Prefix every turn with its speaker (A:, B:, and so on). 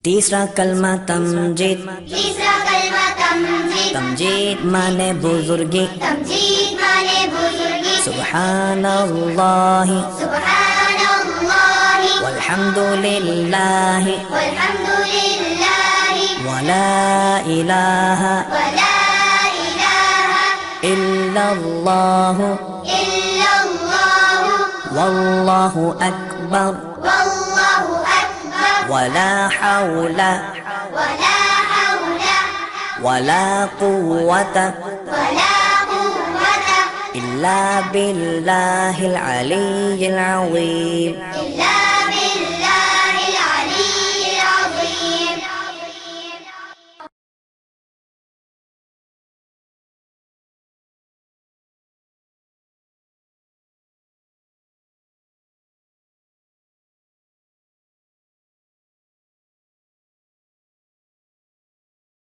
A: तीसरा कलमा तमजीद।
B: तीसरा कलमा तमजीद।
A: तमजीद माने बुजुर्गी।
B: तमजीद माने बुजुर्गी।
A: सुब्हानल्लाहि
B: सुब्हानल्लाहि
A: वल्हम्दुलिल्लाहि
B: वल्हम्दुलिल्लाहि
A: वला इलाहा
B: वला इलाहा
A: इल्लल्लाहु
B: इल्लल्लाहु
A: वल्लाहु अकबर
B: वल्लाहु अकबर
A: वला हौला
B: वला हौला
A: वला कुव्वता
B: वला कुव्वता
A: इल्ला बिल्लाहिल अलिय्यिल अज़ीम।
B: इल्ला